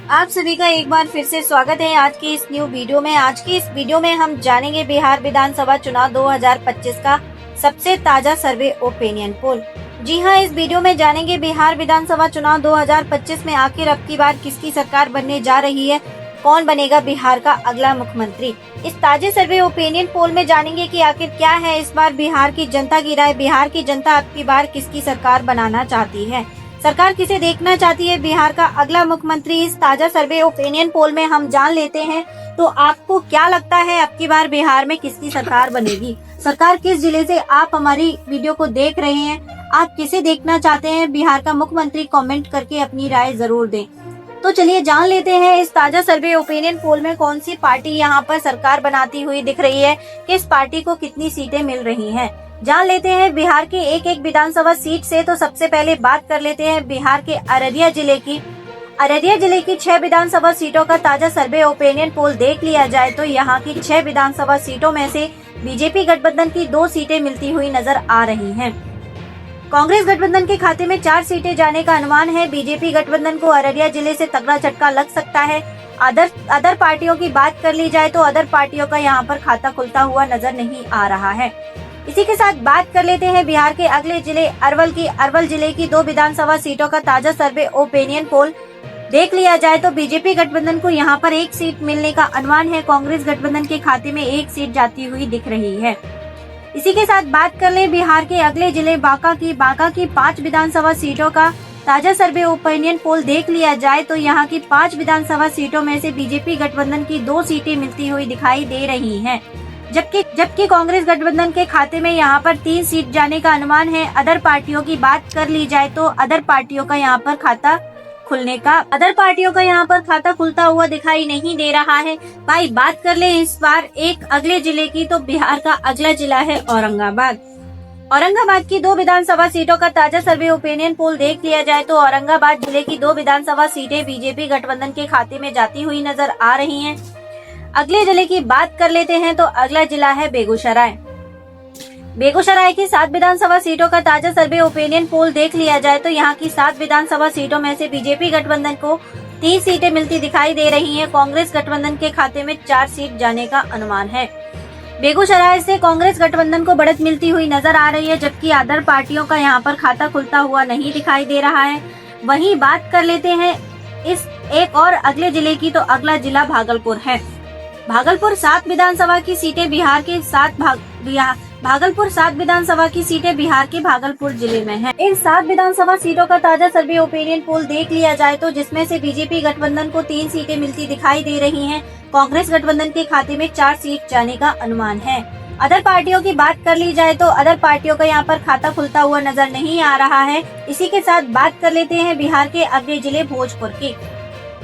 आप सभी का एक बार फिर से स्वागत है आज की इस न्यू वीडियो में। आज की इस वीडियो में हम जानेंगे बिहार विधानसभा चुनाव 2025 का सबसे ताजा सर्वे ओपिनियन पोल। जी हां, इस वीडियो में जानेंगे बिहार विधानसभा चुनाव 2025 में आखिर अब की बार किसकी सरकार बनने जा रही है, कौन बनेगा बिहार का अगला मुख्यमंत्री। इस ताजे सर्वे ओपिनियन पोल में जानेंगे कि आखिर क्या है इस बार बिहार की जनता की राय, बिहार की जनता अब की बार किसकी सरकार बनाना चाहती है, सरकार किसे देखना चाहती है बिहार का अगला मुख्यमंत्री। इस ताजा सर्वे ओपिनियन पोल में हम जान लेते हैं। तो आपको क्या लगता है अब की बार बिहार में किसकी सरकार बनेगी, सरकार किस जिले से आप हमारी वीडियो को देख रहे हैं, आप किसे देखना चाहते हैं बिहार का मुख्यमंत्री, कमेंट करके अपनी राय जरूर दें। तो चलिए जान लेते हैं इस ताजा सर्वे ओपिनियन पोल में कौन सी पार्टी यहाँ पर सरकार बनाती हुई दिख रही है, किस पार्टी को कितनी सीटें मिल रही हैं। जान लेते हैं बिहार के एक एक विधानसभा सीट से। तो सबसे पहले बात कर लेते हैं बिहार के अररिया जिले की। अररिया जिले की 6 विधानसभा सीटों का ताजा सर्वे ओपिनियन पोल देख लिया जाए तो यहाँ की 6 विधानसभा सीटों में से बीजेपी गठबंधन की 2 सीटें मिलती हुई नजर आ रही हैं। कांग्रेस गठबंधन के खाते में 4 सीटें जाने का अनुमान है। बीजेपी गठबंधन को अररिया जिले से तगड़ा झटका लग सकता है। अदर पार्टियों की बात कर ली जाए तो अदर पार्टियों का यहाँ पर खाता खुलता हुआ नजर नहीं आ रहा है। इसी के साथ बात कर लेते हैं बिहार के अगले जिले अरवल जिले की 2 विधानसभा सीटों का ताजा सर्वे ओपिनियन पोल देख लिया जाए तो बीजेपी गठबंधन को यहाँ पर 1 सीट मिलने का अनुमान है। कांग्रेस गठबंधन के खाते में 1 सीट जाती हुई दिख रही है। इसी के साथ बात कर ले बिहार के अगले जिले बांका की 5 विधानसभा सीटों का ताजा सर्वे ओपिनियन पोल देख लिया जाए तो यहाँ की 5 विधानसभा सीटों में से बीजेपी गठबंधन की 2 सीटें मिलती हुई दिखाई दे रही हैं, जबकि कांग्रेस गठबंधन के खाते में यहाँ पर 3 सीट जाने का अनुमान है। अदर पार्टियों की बात कर ली जाए तो अदर पार्टियों का यहाँ पर खाता खुलता हुआ दिखाई नहीं दे रहा है। भाई बात कर ले इस बार एक अगले जिले की, तो बिहार का अगला जिला है औरंगाबाद की 2 विधानसभा सीटों का ताजा सर्वे ओपिनियन पोल देख लिया जाए तो औरंगाबाद जिले की 2 विधानसभा सीटें बीजेपी गठबंधन के खाते में जाती हुई नजर आ रही हैं। अगले जिले की बात कर लेते हैं तो अगला जिला है बेगूसराय की 7 विधानसभा सीटों का ताजा सर्वे ओपिनियन पोल देख लिया जाए तो यहाँ की 7 विधानसभा सीटों में से बीजेपी गठबंधन को 3 सीटें मिलती दिखाई दे रही हैं। कांग्रेस गठबंधन के खाते में 4 सीट जाने का अनुमान है। बेगूसराय से कांग्रेस गठबंधन को बढ़त मिलती हुई नजर आ रही है, जबकि अदर पार्टियों का यहाँ पर खाता खुलता हुआ नहीं दिखाई दे रहा है। वहीं बात कर लेते हैं इस एक और अगले जिले की, तो अगला जिला भागलपुर है। भागलपुर 7 विधानसभा की सीटें बिहार के भागलपुर जिले में है। इन 7 विधानसभा सीटों का ताजा सर्वे ओपिनियन पोल देख लिया जाए तो जिसमें से बीजेपी गठबंधन को 3 सीटें मिलती दिखाई दे रही हैं। कांग्रेस गठबंधन के खाते में 4 सीट जाने का अनुमान है। अदर पार्टियों की बात कर ली जाए तो अदर पार्टियों का यहाँ पर खाता खुलता हुआ नजर नहीं आ रहा है। इसी के साथ बात कर लेते हैं बिहार के अगले जिले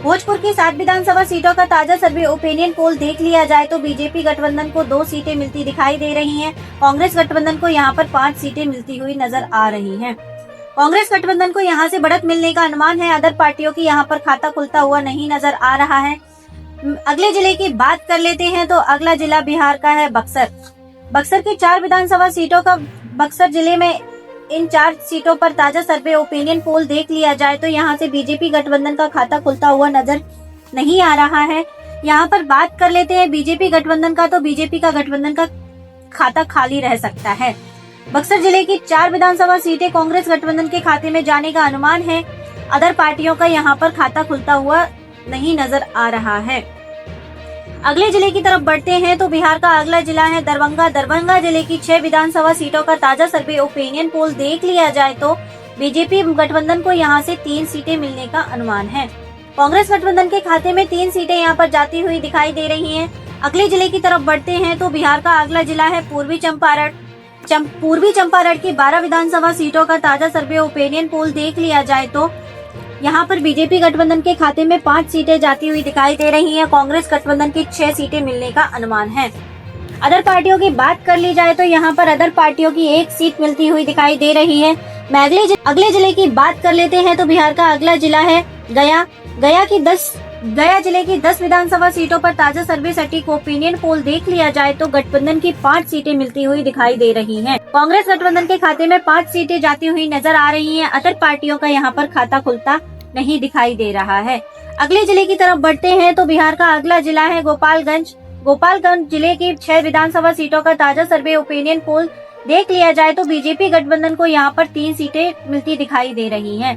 भोजपुर की 7 विधानसभा सीटों का ताजा सर्वे ओपिनियन पोल देख लिया जाए तो बीजेपी गठबंधन को 2 सीटें मिलती दिखाई दे रही हैं। कांग्रेस गठबंधन को यहाँ पर 5 सीटें मिलती हुई नजर आ रही हैं। कांग्रेस गठबंधन को यहाँ से बढ़त मिलने का अनुमान है। अदर पार्टियों की यहाँ पर खाता खुलता हुआ नहीं नजर आ रहा है। अगले जिले की बात कर लेते हैं तो अगला जिला बिहार का है बक्सर की 4 विधानसभा सीटों का बक्सर जिले में इन 4 सीटों पर ताजा सर्वे ओपिनियन पोल देख लिया जाए तो यहाँ से बीजेपी गठबंधन का खाता खुलता हुआ नजर नहीं आ रहा है। यहाँ पर बात कर लेते हैं बीजेपी गठबंधन का, तो बीजेपी का गठबंधन का खाता खाली रह सकता है। बक्सर जिले की 4 विधानसभा सीटें कांग्रेस गठबंधन के खाते में जाने का अनुमान है। अदर पार्टियों का यहाँ पर खाता खुलता हुआ नहीं नजर आ रहा है। अगले जिले की तरफ बढ़ते हैं तो बिहार का अगला जिला है दरभंगा जिले की 6 विधानसभा सीटों का ताजा सर्वे ओपिनियन पोल देख लिया जाए तो बीजेपी गठबंधन को यहां से 3 सीटें मिलने का अनुमान है। कांग्रेस गठबंधन के खाते में 3 सीटें यहां पर जाती हुई दिखाई दे रही हैं। अगले जिले की तरफ बढ़ते हैं तो बिहार का अगला जिला है पूर्वी चंपारण की 12 विधानसभा सीटों का ताजा सर्वे ओपिनियन पोल देख लिया जाए तो यहाँ पर बीजेपी गठबंधन के खाते में 5 सीटें जाती हुई दिखाई दे रही हैं। कांग्रेस गठबंधन की 6 सीटें मिलने का अनुमान है। अदर पार्टियों की बात कर ली जाए तो यहाँ पर अदर पार्टियों की 1 सीट मिलती हुई दिखाई दे रही है। अगले जिले की बात कर लेते हैं तो बिहार का अगला जिला है गया जिले की 10 विधानसभा सीटों पर ताजा सर्वे सटीक ओपिनियन पोल देख लिया जाए तो गठबंधन की 5 सीटें मिलती हुई दिखाई दे रही हैं। कांग्रेस गठबंधन के खाते में 5 सीटें जाती हुई नजर आ रही हैं। अदर पार्टियों का यहाँ पर खाता खुलता नहीं दिखाई दे रहा है। अगले जिले की तरफ बढ़ते हैं तो बिहार का अगला जिला है गोपालगंज। गोपालगंज जिले की 6 विधानसभा सीटों का ताजा सर्वे ओपिनियन पोल देख लिया जाए तो बीजेपी गठबंधन को यहाँ पर 3 सीटें मिलती दिखाई दे रही हैं।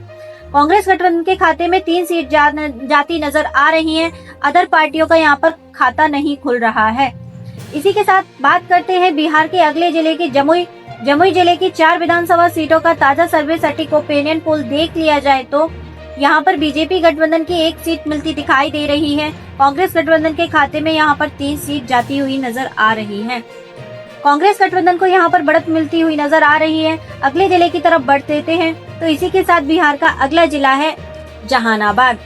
कांग्रेस गठबंधन के खाते में 3 सीट जाती नजर आ रही हैं। अदर पार्टियों का यहाँ पर खाता नहीं खुल रहा है। इसी के साथ बात करते हैं बिहार के अगले जिले की जमुई जिले की 4 विधानसभा सीटों का ताजा सर्वे सटीक ओपिनियन पोल देख लिया जाए तो यहाँ पर बीजेपी गठबंधन की 1 सीट मिलती दिखाई दे रही है। कांग्रेस गठबंधन के खाते में यहाँ पर 3 सीट जाती हुई नजर आ रही है। कांग्रेस गठबंधन को यहाँ पर बढ़त मिलती हुई नजर आ रही है। अगले जिले की तरफ बढ़ देते हैं तो इसी के साथ बिहार का अगला जिला है जहानाबाद।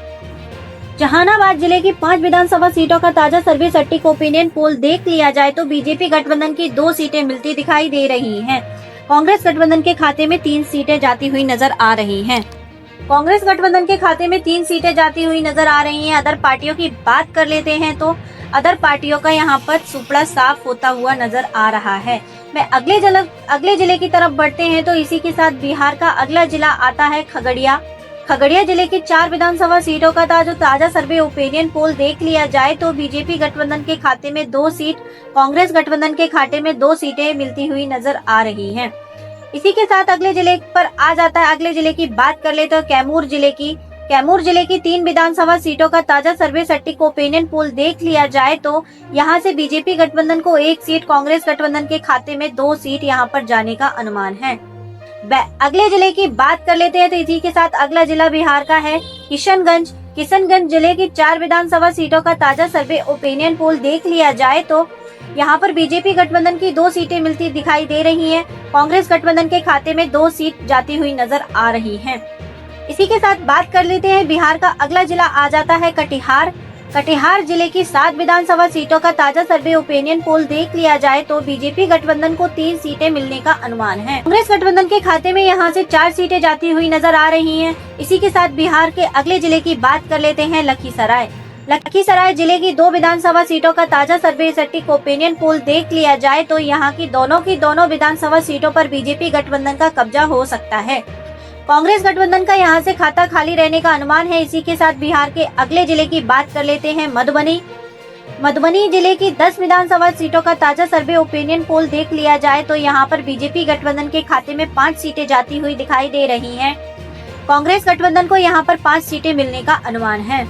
जहानाबाद जिले की 5 विधानसभा सीटों का ताजा सर्वे सटीक ओपिनियन पोल देख लिया जाए तो बीजेपी गठबंधन की 2 सीटें मिलती दिखाई दे रही हैं। कांग्रेस गठबंधन के खाते में 3 सीटें जाती हुई नजर आ रही हैं। कांग्रेस गठबंधन के खाते में 3 सीटें जाती हुई नजर आ रही हैं। अदर पार्टियों की बात कर लेते हैं तो अदर पार्टियों का यहाँ पर सुपड़ा साफ होता हुआ नजर आ रहा है। मैं अगले जिले की तरफ बढ़ते हैं तो इसी के साथ बिहार का अगला जिला आता है खगड़िया। खगड़िया जिले की 4 विधानसभा सीटों का ताजा सर्वे ओपिनियन पोल देख लिया जाए तो बीजेपी गठबंधन के खाते में 2 सीट, कांग्रेस गठबंधन के खाते में 2 सीटें मिलती हुई नजर आ रही हैं। इसी के साथ अगले जिले पर आ जाता है। अगले जिले की बात कर ले तो कैमूर जिले की 3 विधानसभा सीटों का ताजा सर्वे सटीक ओपिनियन पोल देख लिया जाए तो यहाँ से बीजेपी गठबंधन को 1 सीट, कांग्रेस गठबंधन के खाते में 2 सीट यहाँ पर जाने का अनुमान है। अगले जिले की बात कर लेते हैं तो इसी के साथ अगला जिला बिहार का है किशनगंज जिले की 4 विधानसभा सीटों का ताजा सर्वे ओपिनियन पोल देख लिया जाए तो यहाँ पर बीजेपी गठबंधन की 2 सीटें मिलती दिखाई दे रही हैं। कांग्रेस गठबंधन के खाते में 2 सीट जाती हुई नजर आ रही हैं। इसी के साथ बात कर लेते हैं बिहार का अगला जिला आ जाता है कटिहार जिले की 7 विधानसभा सीटों का ताजा सर्वे ओपिनियन पोल देख लिया जाए तो बीजेपी गठबंधन को 3 सीटें मिलने का अनुमान है। कांग्रेस गठबंधन के खाते में यहां से 4 सीटें जाती हुई नजर आ रही हैं। इसी के साथ बिहार के अगले जिले की बात कर लेते हैं लखीसराय जिले की 2 विधानसभा सीटों का ताजा सर्वे सटीक ओपिनियन पोल देख लिया जाए तो यहाँ की दोनों विधानसभा सीटों पर बीजेपी गठबंधन का कब्जा हो सकता है। कांग्रेस गठबंधन का यहाँ से खाता खाली रहने का अनुमान है। इसी के साथ बिहार के अगले जिले की बात कर लेते हैं मधुबनी जिले की 10 विधानसभा सीटों का ताजा सर्वे ओपिनियन पोल देख लिया जाए तो यहाँ पर बीजेपी गठबंधन के खाते में 5 सीटें जाती हुई दिखाई दे रही हैं। कांग्रेस गठबंधन को यहाँ पर 5 सीटें मिलने का अनुमान है।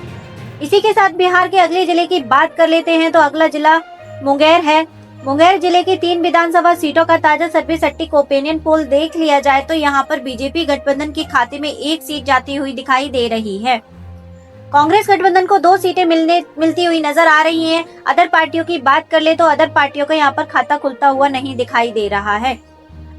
इसी के साथ बिहार के अगले जिले की बात कर लेते हैं तो अगला जिला मुंगेर है। मुंगेर जिले की 3 विधानसभा सीटों का ताजा सर्वे सटीक ओपिनियन पोल देख लिया जाए तो यहाँ पर बीजेपी गठबंधन के खाते में 1 सीट जाती हुई दिखाई दे रही है। कांग्रेस गठबंधन को 2 सीटें मिलती हुई नजर आ रही हैं। अदर पार्टियों की बात कर ले तो अदर पार्टियों का यहाँ पर खाता खुलता हुआ नहीं दिखाई दे रहा है।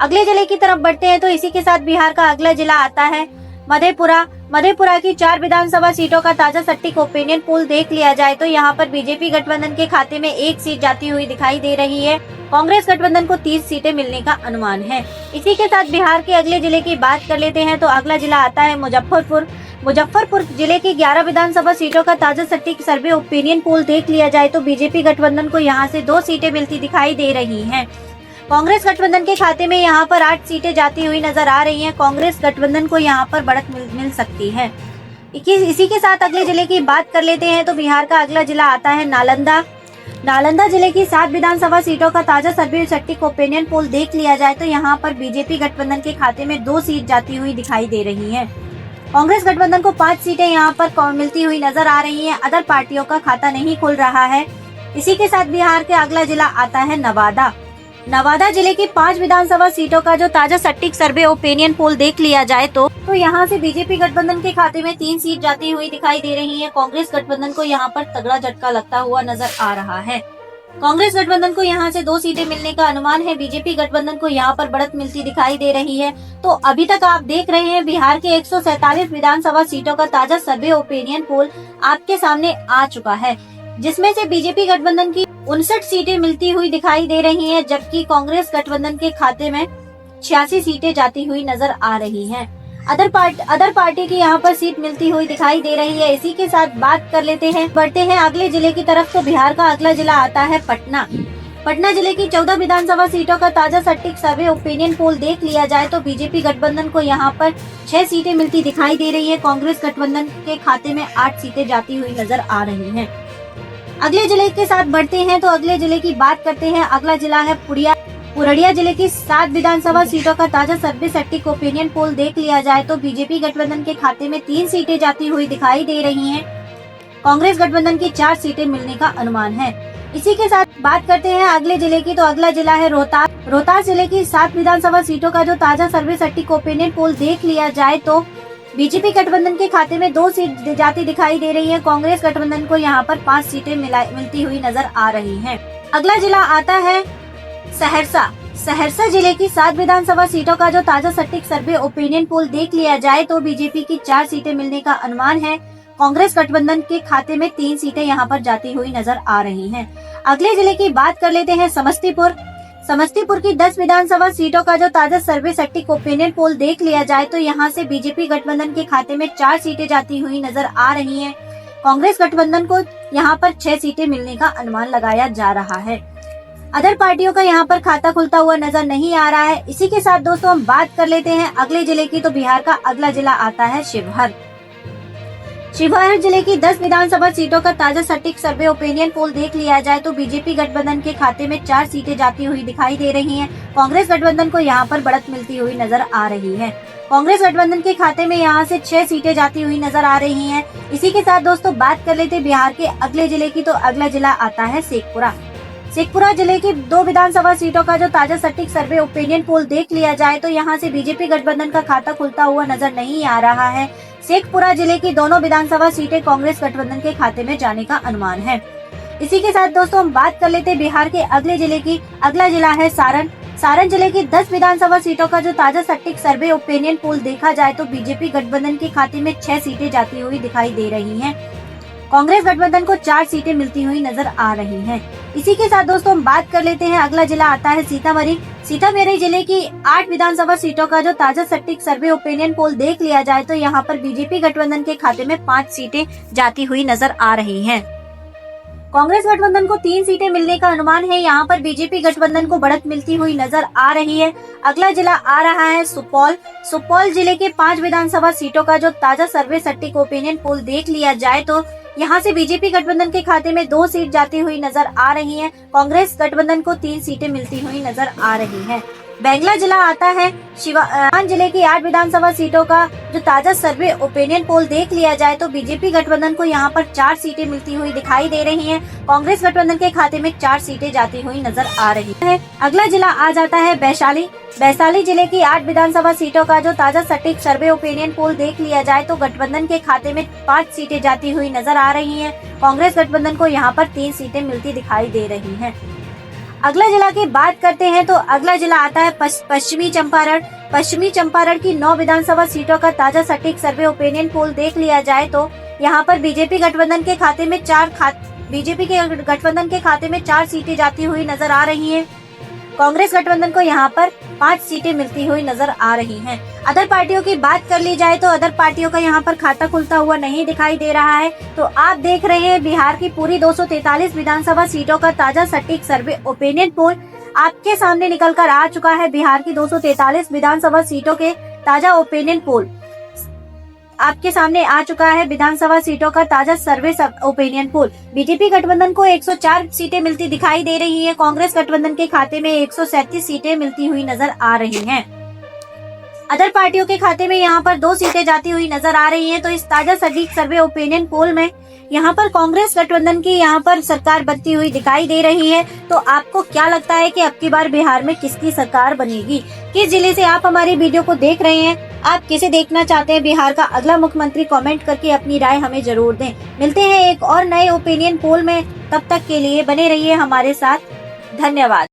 अगले जिले की तरफ बढ़ते हैं तो इसी के साथ बिहार का अगला जिला आता है मधेपुरा की 4 विधानसभा सीटों का ताजा सटीक ओपिनियन पोल देख लिया जाए तो यहाँ पर बीजेपी गठबंधन के खाते में 1 सीट जाती हुई दिखाई दे रही है। कांग्रेस गठबंधन को 30 सीटें मिलने का अनुमान है। इसी के साथ बिहार के अगले जिले की बात कर लेते हैं तो अगला जिला आता है मुजफ्फरपुर जिले की 11 विधानसभा सीटों का ताजा सटीक सर्वे ओपिनियन पोल देख लिया जाए तो बीजेपी गठबंधन को यहाँ से 2 सीटें मिलती दिखाई दे रही हैं। कांग्रेस गठबंधन के खाते में यहाँ पर 8 सीटें जाती हुई नजर आ रही हैं। कांग्रेस गठबंधन को यहाँ पर बढ़त मिल सकती है। इसी के साथ अगले जिले की बात कर लेते हैं तो बिहार का अगला जिला आता है नालंदा जिले की 7 विधानसभा सीटों का ताजा सर्वे सटीक ओपिनियन पोल देख लिया जाए तो यहाँ पर बीजेपी गठबंधन के खाते में 2 सीट जाती हुई दिखाई दे रही है। कांग्रेस गठबंधन को 5 सीटें यहाँ पर मिलती हुई नजर आ रही हैं। अदर पार्टियों का खाता नहीं खुल रहा है। इसी के साथ बिहार के अगला जिला आता है नवादा जिले की 5 विधानसभा सीटों का जो ताजा सटीक सर्वे ओपिनियन पोल देख लिया जाए तो यहाँ से बीजेपी गठबंधन के खाते में 3 सीट जाती हुई दिखाई दे रही है। कांग्रेस गठबंधन को यहाँ पर तगड़ा झटका लगता हुआ नजर आ रहा है। कांग्रेस गठबंधन को यहाँ से 2 सीटें मिलने का अनुमान है। बीजेपी गठबंधन को यहाँ पर बढ़त मिलती दिखाई दे रही है। तो अभी तक आप देख रहे हैं बिहार के 147 विधानसभा सीटों का ताजा सर्वे ओपिनियन पोल आपके सामने आ चुका है, जिसमें से बीजेपी गठबंधन की 59 सीटें मिलती हुई दिखाई दे रही हैं, जबकि कांग्रेस गठबंधन के खाते में 86 सीटें जाती हुई नजर आ रही हैं। अदर पार्टी की यहाँ पर सीट मिलती हुई दिखाई दे रही है। इसी के साथ बात कर लेते हैं, बढ़ते हैं अगले जिले की तरफ। तो बिहार का अगला जिला आता है पटना जिले की 14 विधानसभा सीटों का ताजा सटीक सर्वे ओपिनियन पोल देख लिया जाए तो बीजेपी गठबंधन को यहां पर 6 सीटें मिलती दिखाई दे रही है। कांग्रेस गठबंधन के खाते में 8 सीटें जाती हुई नजर आ रही हैं। अगले जिले के साथ बढ़ते हैं तो अगले जिले की बात करते हैं। अगला जिला है पुरड़िया जिले की 7 विधानसभा सीटों का ताजा सर्वे सटीक ओपिनियन पोल देख लिया जाए तो बीजेपी गठबंधन के खाते में 3 सीटें जाती हुई दिखाई दे रही हैं। कांग्रेस गठबंधन की 4 सीटें मिलने का अनुमान है। इसी के साथ बात करते हैं अगले जिले की तो अगला जिला है रोहतास जिले की 7 विधानसभा सीटों का जो ताजा सर्वे सटीक ओपिनियन पोल देख लिया जाए तो बीजेपी गठबंधन के खाते में 2 सीट जाती दिखाई दे रही है। कांग्रेस गठबंधन को यहां पर 5 सीटें मिलती हुई नजर आ रही हैं। अगला जिला आता है सहरसा जिले की 7 विधानसभा सीटों का जो ताजा सटीक सर्वे ओपिनियन पोल देख लिया जाए तो बीजेपी की 4 सीटें मिलने का अनुमान है। कांग्रेस गठबंधन के खाते में 3 सीटें यहां पर जाती हुई नजर आ रही हैं। अगले जिले की बात कर लेते हैं समस्तीपुर की 10 विधानसभा सीटों का जो ताजा सर्वे सटीक ओपिनियन पोल देख लिया जाए तो यहां से बीजेपी गठबंधन के खाते में 4 सीटें जाती हुई नजर आ रही हैं। कांग्रेस गठबंधन को यहां पर 6 सीटें मिलने का अनुमान लगाया जा रहा है। अदर पार्टियों का यहां पर खाता खुलता हुआ नजर नहीं आ रहा है। इसी के साथ दोस्तों हम बात कर लेते हैं अगले जिले की तो बिहार का अगला जिला आता है शिवहर जिले की 10 विधानसभा सीटों का ताजा सटीक सर्वे ओपिनियन पोल देख लिया जाए तो बीजेपी गठबंधन के खाते में 4 सीटें जाती हुई दिखाई दे रही हैं। कांग्रेस गठबंधन को यहां पर बढ़त मिलती हुई नजर आ रही है। कांग्रेस गठबंधन के खाते में यहां से 6 सीटें जाती हुई नजर आ रही हैं। इसी के साथ दोस्तों बात कर लेते बिहार के अगले जिले की तो अगला जिला आता है शेखपुरा जिले की 2 विधानसभा सीटों का जो ताजा सटीक सर्वे ओपिनियन पोल देख लिया जाए तो यहां से बीजेपी गठबंधन का खाता खुलता हुआ नजर नहीं आ रहा है। शेखपुरा जिले की दोनों विधानसभा सीटें कांग्रेस गठबंधन के खाते में जाने का अनुमान है। इसी के साथ दोस्तों हम बात कर लेते हैं बिहार के अगले जिले की। अगला जिला है सारण जिले की 10 विधानसभा सीटों का जो ताजा सटीक सर्वे ओपिनियन पोल देखा जाए तो बीजेपी गठबंधन के खाते में 6 सीटें जाती हुई दिखाई दे रही हैं। कांग्रेस गठबंधन को 4 सीटें मिलती हुई नजर आ रही हैं। इसी के साथ दोस्तों हम बात कर लेते हैं अगला जिला आता है सीतामढ़ी जिले की 8 विधानसभा सीटों का जो ताजा सटीक सर्वे ओपिनियन पोल देख लिया जाए तो यहाँ पर बीजेपी गठबंधन के खाते में 5 सीटें जाती हुई नजर आ रही हैं। कांग्रेस गठबंधन को 3 सीटें मिलने का अनुमान है। यहाँ पर बीजेपी गठबंधन को बढ़त मिलती हुई नजर आ रही है। अगला जिला आ रहा है सुपौल जिले के 5 विधानसभा सीटों का जो ताजा सर्वे सटीक ओपिनियन पोल देख लिया जाए तो यहाँ से बीजेपी गठबंधन के खाते में 2 सीट जाती हुई नजर आ रही है। कांग्रेस गठबंधन को 3 सीटें मिलती हुई नजर आ रही है। बैंगला जिला आता है सिवान जिले की 8 विधानसभा सीटों का जो ताजा सर्वे ओपिनियन पोल देख लिया जाए तो बीजेपी गठबंधन को यहाँ पर 4 सीटें मिलती हुई दिखाई दे रही हैं। कांग्रेस गठबंधन के खाते में 4 सीटें जाती हुई नजर आ रही है। अगला जिला आ जाता है वैशाली जिले की 8 विधानसभा सीटों का जो ताजा सटीक सर्वे ओपिनियन पोल देख लिया जाए तो गठबंधन के खाते में 5 सीटें जाती हुई नजर आ रही हैं। कांग्रेस गठबंधन को यहाँ पर 3 सीटें मिलती दिखाई दे रही हैं। अगला जिला की बात करते हैं तो अगला जिला आता है पश्चिमी चंपारण की 9 विधानसभा सीटों का ताजा सटीक सर्वे ओपिनियन पोल देख लिया जाए तो यहाँ पर बीजेपी गठबंधन के खाते में 4 सीटें जाती हुई नजर आ रही हैं। कांग्रेस गठबंधन को यहाँ पर 5 सीटें मिलती हुई नजर आ रही हैं। अदर पार्टियों की बात कर ली जाए तो अदर पार्टियों का यहाँ पर खाता खुलता हुआ नहीं दिखाई दे रहा है। तो आप देख रहे हैं बिहार की पूरी 243 विधानसभा सीटों का ताजा सटीक सर्वे ओपिनियन पोल आपके सामने निकल कर आ चुका है। बिहार की 243 विधानसभा सीटों के ताजा ओपिनियन पोल आपके सामने आ चुका है। विधानसभा सीटों का ताजा सर्वे ओपिनियन पोल बीजेपी गठबंधन को 104 सीटें मिलती दिखाई दे रही है। कांग्रेस गठबंधन के खाते में 137 सीटें मिलती हुई नजर आ रही हैं। अदर पार्टियों के खाते में यहाँ पर 2 सीटें जाती हुई नजर आ रही हैं। तो इस ताजा सटीक सर्वे ओपिनियन पोल में यहाँ पर कांग्रेस गठबंधन की यहाँ पर सरकार बनती हुई दिखाई दे रही है। तो आपको क्या लगता है कि अब की बार बिहार में किसकी सरकार बनेगी? किस जिले से आप हमारी वीडियो को देख रहे हैं? आप किसे देखना चाहते हैं बिहार का अगला मुख्यमंत्री? कमेंट करके अपनी राय हमें जरूर दें। मिलते हैं एक और नए ओपिनियन पोल में, तब तक के लिए बने रहिए हमारे साथ। धन्यवाद।